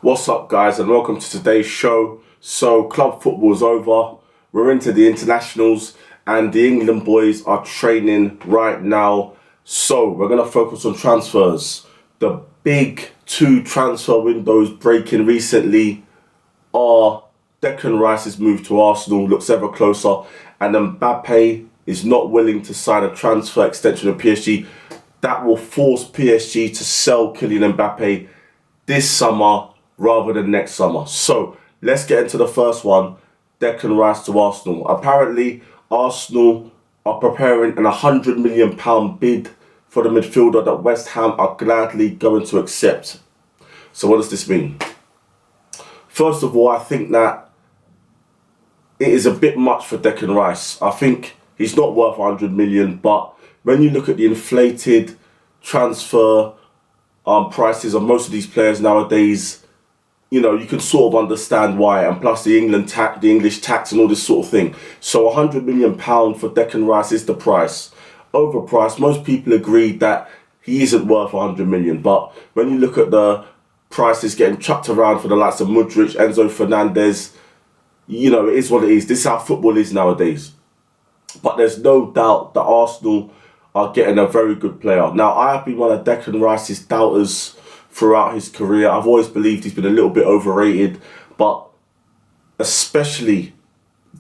What's up, guys, and welcome to today's show. So, club football's over. We're into the internationals, and the England boys are training right now. So, we're going to focus on transfers. The big two transfer windows breaking recently are Declan Rice's move to Arsenal looks ever closer, and Mbappe is not willing to sign a transfer extension of PSG. That will force PSG to sell Kylian Mbappe this summer rather than next summer. So let's get into the first one, Declan Rice to Arsenal. Apparently, Arsenal are preparing an £100 million bid for the midfielder that West Ham are gladly going to accept. So what does this mean? First of all, I think that it is a bit much for Declan Rice. I think he's not worth 100 million, but when you look at the inflated transfer prices of most of these players nowadays, you can sort of understand why, and plus the English tax and all this sort of thing. So £100 million for Declan Rice is the price. Overpriced. Most people agree that he isn't worth 100 million, but when you look at the prices getting chucked around for the likes of Mudryk, Enzo Fernandez, it is what it is. This is how football is nowadays. But there's no doubt that Arsenal are getting a very good player. Now, I have been one of Declan Rice's doubters throughout his career. I've always believed he's been a little bit overrated, but especially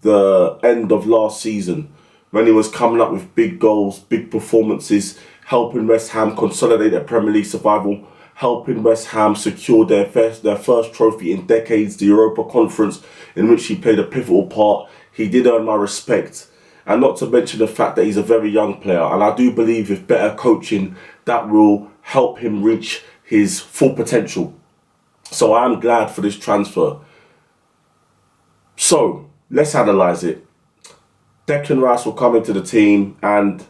the end of last season when he was coming up with big goals, big performances, helping West Ham consolidate their Premier League survival, helping West Ham secure their first trophy in decades, the Europa Conference, in which he played a pivotal part. He did earn my respect. And not to mention the fact that he's a very young player. And I do believe with better coaching, that will help him reach his full potential. So I am glad for this transfer. So let's analyse it. Declan Rice will come into the team, and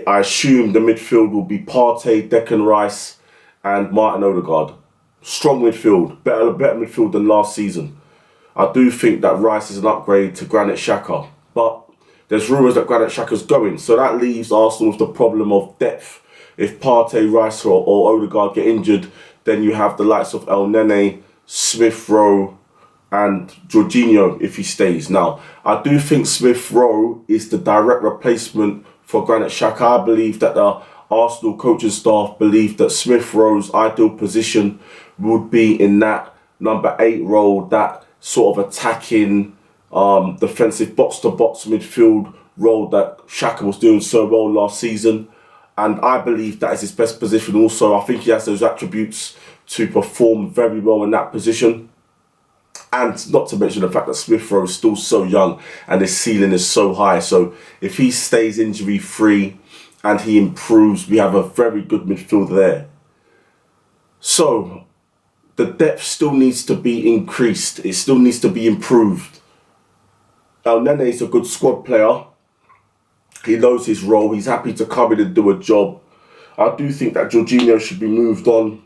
I assume the midfield will be Partey, Declan Rice and Martin Odegaard. Strong midfield, better midfield than last season. I do think that Rice is an upgrade to Granit Xhaka, but there's rumours that Granit Xhaka's going, so that leaves Arsenal with the problem of depth. If Partey, Rice or Odegaard get injured, then you have the likes of El Nene, Smith Rowe and Jorginho if he stays. Now, I do think Smith Rowe is the direct replacement for Granit Xhaka. I believe that the Arsenal coaching staff believe that Smith Rowe's ideal position would be in that number 8 role, that sort of attacking, defensive box-to-box midfield role that Xhaka was doing so well last season. And I believe that is his best position also. I think he has those attributes to perform very well in that position. And not to mention the fact that Smith Rowe is still so young and his ceiling is so high. So if he stays injury-free and he improves, we have a very good midfield there. So the depth still needs to be increased. It still needs to be improved. El Nene is a good squad player. He knows his role. He's happy to come in and do a job. I do think that Jorginho should be moved on,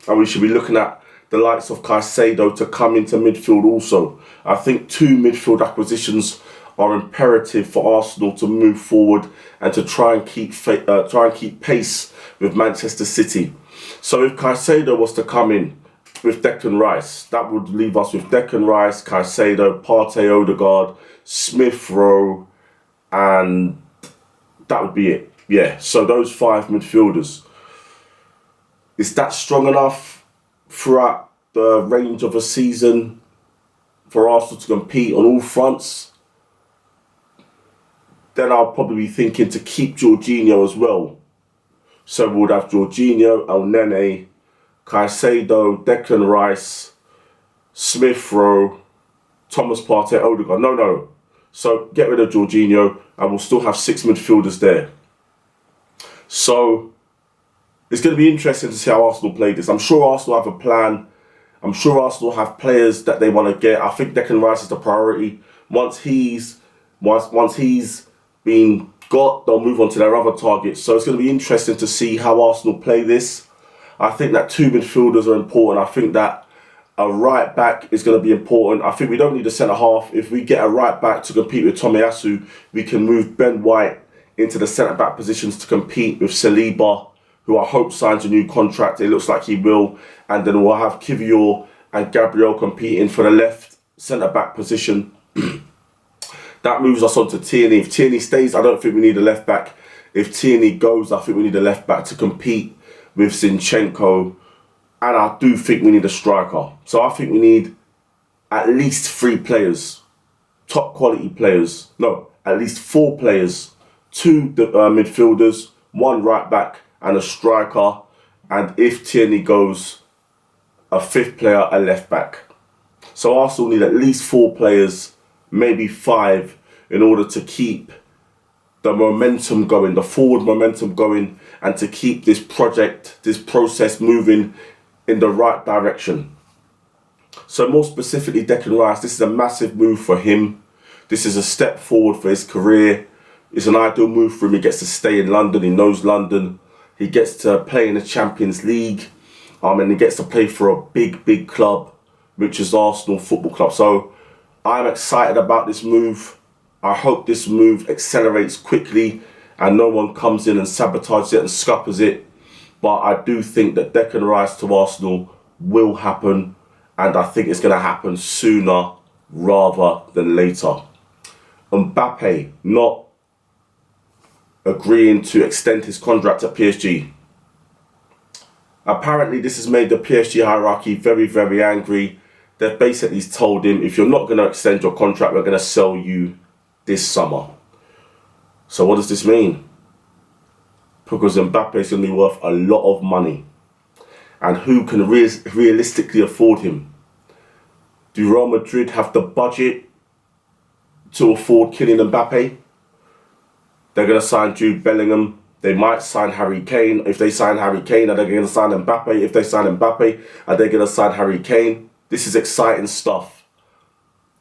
and we should be looking at the likes of Caicedo to come into midfield also. I think 2 midfield acquisitions are imperative for Arsenal to move forward and to try and keep pace with Manchester City. So if Caicedo was to come in with Declan Rice, that would leave us with Declan Rice, Caicedo, Partey, Odegaard, Smith Rowe, and that would be it. Yeah, so those 5 midfielders. Is that strong enough throughout the range of a season for Arsenal to compete on all fronts? Then I'll probably be thinking to keep Jorginho as well. So we would have Jorginho, El Nene, Caicedo, Declan Rice, Smith Rowe, Thomas Partey, Odegaard. No. So get rid of Jorginho and we'll still have 6 midfielders there. So it's going to be interesting to see how Arsenal play this. I'm sure Arsenal have a plan. I'm sure Arsenal have players that they want to get. I think Declan Rice is the priority. Once he's been got, they'll move on to their other targets. So it's going to be interesting to see how Arsenal play this. I think that 2 midfielders are important. I think that a right back is going to be important. I think we don't need a centre half. If we get a right back to compete with Tomiyasu, we can move Ben White into the centre back positions to compete with Saliba, who I hope signs a new contract. It looks like he will. And then we'll have Kivior and Gabriel competing for the left centre-back position. That moves us on to Tierney. If Tierney stays, I don't think we need a left-back. If Tierney goes, I think we need a left-back to compete with Zinchenko. And I do think we need a striker. So I think we need at least 3 players, top quality players. No, at least 4 players, 2 midfielders, 1 right back and a striker. And if Tierney goes, a 5th player, a left back. So Arsenal need at least 4 players, maybe 5, in order to keep the momentum going, the forward momentum going, and to keep this project, this process moving in the right direction. So more specifically, Declan Rice, this is a massive move for him. This is a step forward for his career. It's an ideal move for him. He gets to stay in London. He knows London. He gets to play in the Champions League. And he gets to play for a big club, which is Arsenal Football Club. So I'm excited about this move. I hope this move accelerates quickly and no one comes in and sabotages it and scuppers it. But I do think that Declan Rice to Arsenal will happen. And I think it's going to happen sooner rather than later. Mbappe not agreeing to extend his contract at PSG. Apparently this has made the PSG hierarchy very angry. They've basically told him, if you're not going to extend your contract, we're going to sell you this summer. So what does this mean? Because Mbappe is going to be worth a lot of money. And who can realistically afford him? Do Real Madrid have the budget to afford Kylian Mbappe? They're going to sign Jude Bellingham. They might sign Harry Kane. If they sign Harry Kane, are they going to sign Mbappe? If they sign Mbappe, are they going to sign Harry Kane? This is exciting stuff.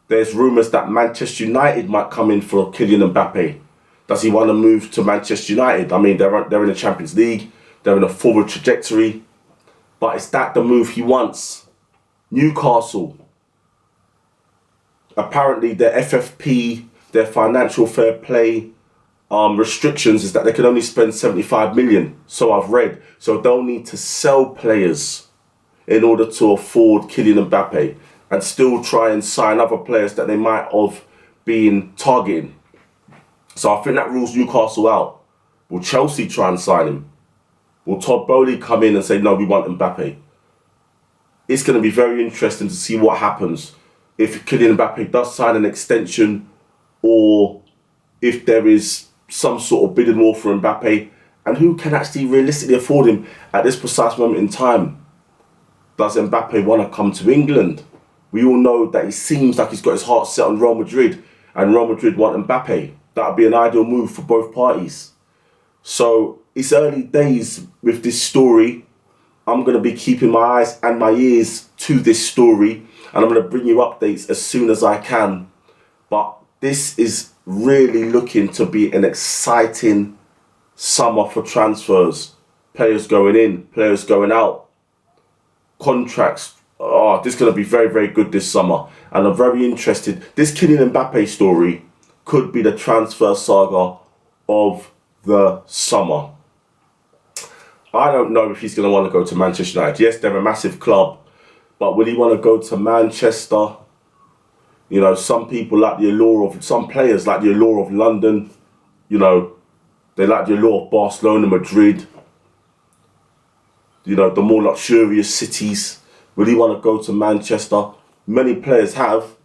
There's rumours that Manchester United might come in for Kylian Mbappe. Does he want to move to Manchester United? I mean, they're in the Champions League. They're in a forward trajectory. But is that the move he wants? Newcastle. Apparently their FFP, their financial fair play restrictions is that they can only spend 75 million. So I've read. So they'll need to sell players in order to afford Kylian Mbappe and still try and sign other players that they might have been targeting. So I think that rules Newcastle out. Will Chelsea try and sign him? Will Todd Bowley come in and say, no, we want Mbappe? It's going to be very interesting to see what happens if Kylian Mbappe does sign an extension or if there is some sort of bidding war for Mbappe, and who can actually realistically afford him at this precise moment in time. Does Mbappe want to come to England? We all know that he seems like he's got his heart set on Real Madrid, and Real Madrid want Mbappe. That would be an ideal move for both parties. So it's early days with this story. I'm going to be keeping my eyes and my ears to this story, and I'm going to bring you updates as soon as I can. But this is really looking to be an exciting summer for transfers. Players going in, players going out. Contracts. Oh, this is going to be very good this summer. And I'm very interested. This Kylian Mbappe story could be the transfer saga of the summer. I don't know if he's going to want to go to Manchester United. Yes, they're a massive club. But will he want to go to Manchester? You know, some people like the allure of, some players like the allure of London. You know, they like the allure of Barcelona, Madrid. You know, the more luxurious cities. Will he want to go to Manchester? Many players have.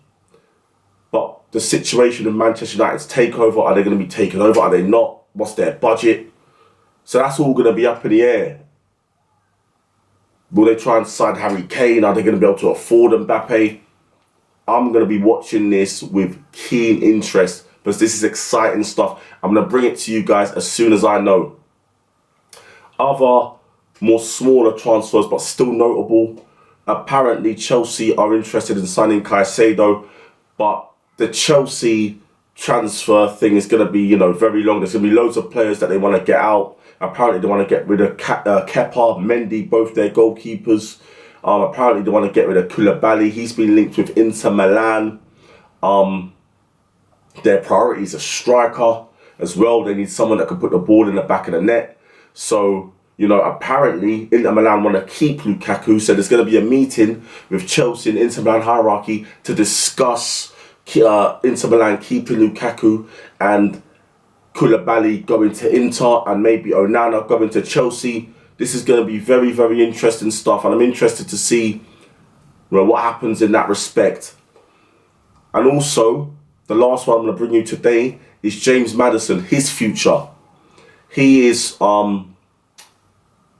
But the situation of Manchester United's takeover, are they going to be taken over? Are they not? What's their budget? So that's all going to be up in the air. Will they try and sign Harry Kane? Are they going to be able to afford Mbappe? I'm going to be watching this with keen interest because this is exciting stuff. I'm going to bring it to you guys as soon as I know. Other more smaller transfers but still notable. Apparently Chelsea are interested in signing Caicedo, but the Chelsea transfer thing is going to be, you know, very long. There's going to be loads of players that they want to get out. Apparently they want to get rid of Kepa, Mendy, both their goalkeepers. Apparently they want to get rid of Koulibaly. He's been linked with Inter Milan. Their priority is a striker as well. They need someone that can put the ball in the back of the net. So Apparently Inter Milan want to keep Lukaku, so there's going to be a meeting with Chelsea and Inter Milan hierarchy to discuss Inter Milan keeping Lukaku and Koulibaly going to Inter and maybe Onana going to Chelsea. This is going to be very, very interesting stuff, and I'm interested to see what happens in that respect. And also, the last one I'm going to bring you today is James Maddison, his future. He is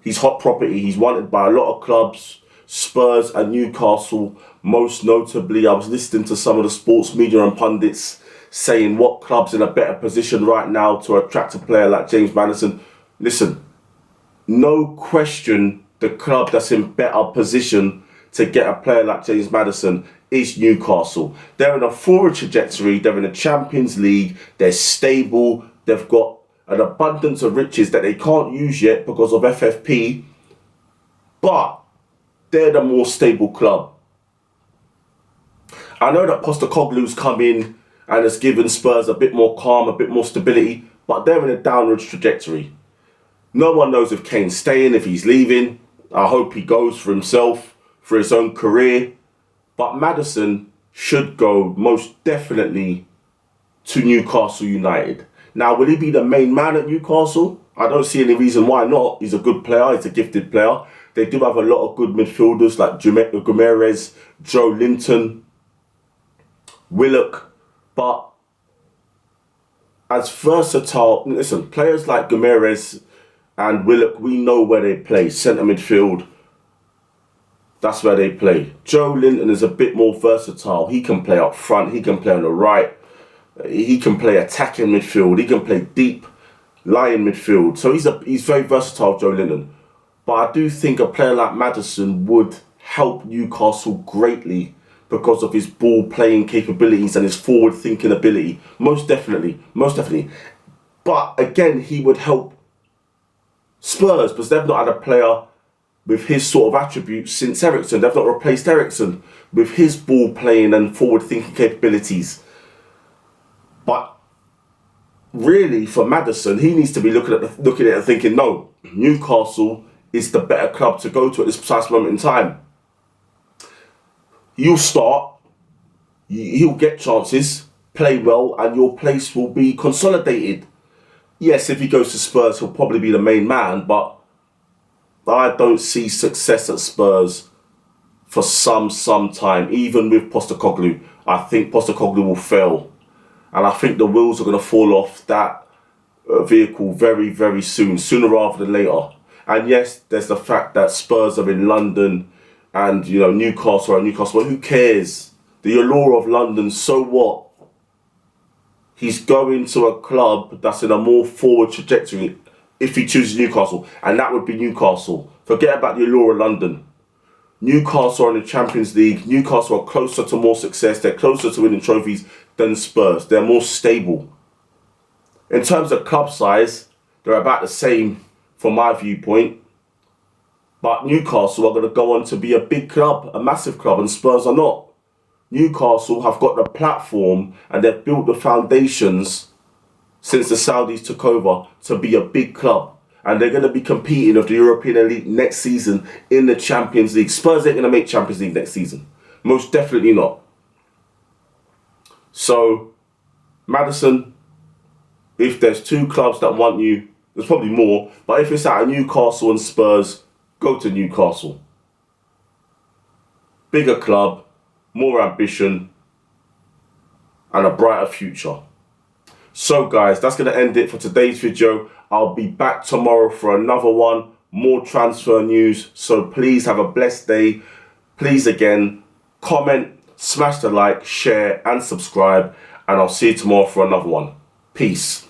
he's hot property. He's wanted by a lot of clubs, Spurs and Newcastle. Most notably, I was listening to some of the sports media and pundits saying what club's in a better position right now to attract a player like James Maddison. Listen, no question the club that's in better position to get a player like James Maddison is Newcastle. They're in a forward trajectory. They're in the Champions League. They're stable. They've got an abundance of riches that they can't use yet because of FFP. But they're the more stable club. I know that Postecoglou's come in and has given Spurs a bit more calm, a bit more stability, but they're in a downward trajectory. No one knows if Kane's staying, if he's leaving. I hope he goes for himself, for his own career. But Maddison should go most definitely to Newcastle United. Now, will he be the main man at Newcastle? I don't see any reason why not. He's a good player. He's a gifted player. They do have a lot of good midfielders like Guimaraes, Joe Linton, Willock. But as versatile, listen, players like Guimaraes and Willock, we know where they play. Centre midfield. That's where they play. Joe Linton is a bit more versatile. He can play up front. He can play on the right. He can play attacking midfield. He can play deep lying midfield. So he's very versatile, Joe Linton. But I do think a player like Maddison would help Newcastle greatly because of his ball playing capabilities and his forward thinking ability. Most definitely. Most definitely. But again, he would help Spurs because they've not had a player with his sort of attributes since Eriksen. They've not replaced Eriksen with his ball playing and forward thinking capabilities. But really, for Maddison, he needs to be looking at it and thinking, no, Newcastle is the better club to go to at this precise moment in time. You'll start, he'll get chances, play well, and your place will be consolidated. Yes, if he goes to Spurs, he'll probably be the main man, but I don't see success at Spurs for some time. Even with Postecoglou, I think Postecoglou will fail. And I think the wheels are going to fall off that vehicle very, very soon, sooner rather than later. And yes, there's the fact that Spurs are in London and, Newcastle are Newcastle. But who cares? The allure of London, so what? He's going to a club that's in a more forward trajectory if he chooses Newcastle. And that would be Newcastle. Forget about the allure of London. Newcastle are in the Champions League. Newcastle are closer to more success. They're closer to winning trophies than Spurs. They're more stable. In terms of club size, they're about the same from my viewpoint. But Newcastle are going to go on to be a big club, a massive club, and Spurs are not. Newcastle have got the platform and they've built the foundations since the Saudis took over to be a big club. And they're going to be competing with the European Elite next season in the Champions League. Spurs ain't going to make Champions League next season. Most definitely not. So, Maddison, if there's two clubs that want you, there's probably more. But if it's out of Newcastle and Spurs, go to Newcastle. Bigger club, more ambition, and a brighter future. So guys, that's going to end it for today's video. I'll be back tomorrow for another one, more transfer news. So please have a blessed day. Please again, comment, smash the like, share and subscribe. And I'll see you tomorrow for another one. Peace.